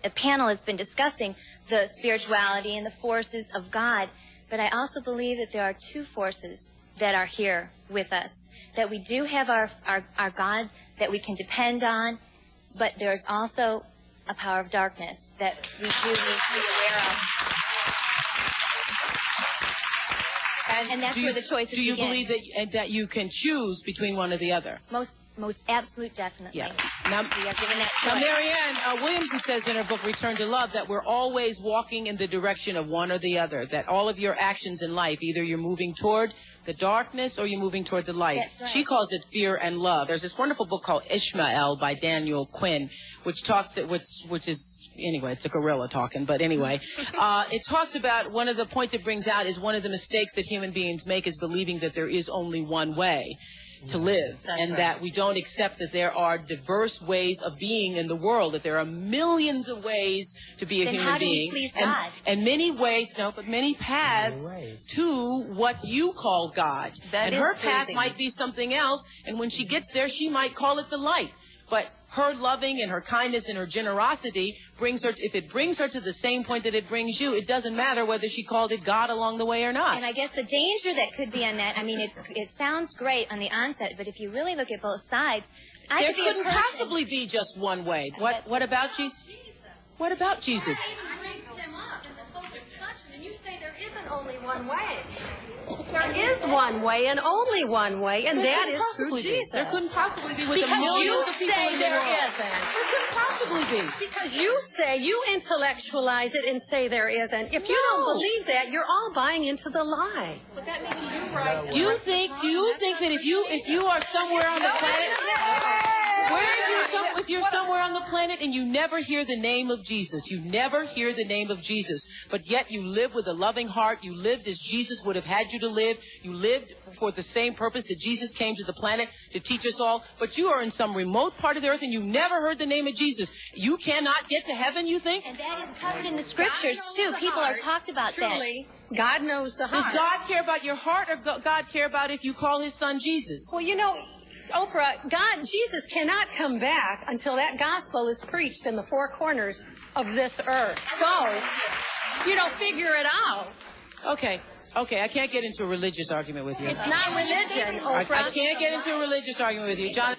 panel has been discussing the spirituality and the forces of God. But I also believe that there are two forces that are here with us, that we do have our God that we can depend on, but there's also a power of darkness that we do need to be aware of. And that's where the choices begin. Do you believe that you can choose between one or the other? Most absolute, definitely. Yeah. Now, we are given that choice. Now, Marianne Williamson says in her book, Return to Love, that we're always walking in the direction of one or the other, that all of your actions in life, either you're moving toward the darkness or you're moving toward the light. That's right. She calls it fear and love. There's this wonderful book called Ishmael by Daniel Quinn, which is, anyway, it's a gorilla talking, but anyway, it talks about one of the points it brings out is one of the mistakes that human beings make is believing that there is only one way to live. That's and right. that we don't accept that there are diverse ways of being in the world, that there are millions of ways to be a human being. Then how do we please God? And many ways, but many paths to what you call God. And her path might be something else, and when she gets there, she might call it the light. But her loving and her kindness and her generosity brings her, if it brings her to the same point that it brings you, it doesn't matter whether she called it God along the way or not. And I guess the danger that could be on that, I mean, it sounds great on the onset, but if you really look at both sides, there couldn't possibly be just one way. What about Jesus? What about Jesus? And you say there isn't only one way. There is one way and only one way, and that is through Jesus. There couldn't possibly be with the because millions you of people say in the there world. isn't. There couldn't possibly be. Because you say, you intellectualize it and say there isn't. If you don't believe that, you're all buying into the lie. But that means you're right. Do you think that if you are somewhere on the planet, if you're somewhere on the planet and you never hear the name of Jesus, you never hear the name of Jesus, but yet you live with a loving heart, you lived as Jesus would have had you to live, you lived for the same purpose that Jesus came to the planet to teach us all, but you are in some remote part of the earth and you never heard the name of Jesus. You cannot get to heaven, you think? And that is covered in the scriptures, too. People are talked about Truly, that. God knows the heart. Does God care about your heart, or God care about if you call his son Jesus? Well, you know, Oprah, Jesus cannot come back until that gospel is preached in the four corners of this earth. So, figure it out. Okay, I can't get into a religious argument with you. It's not religion, Oprah. I can't get into a religious argument with you. John.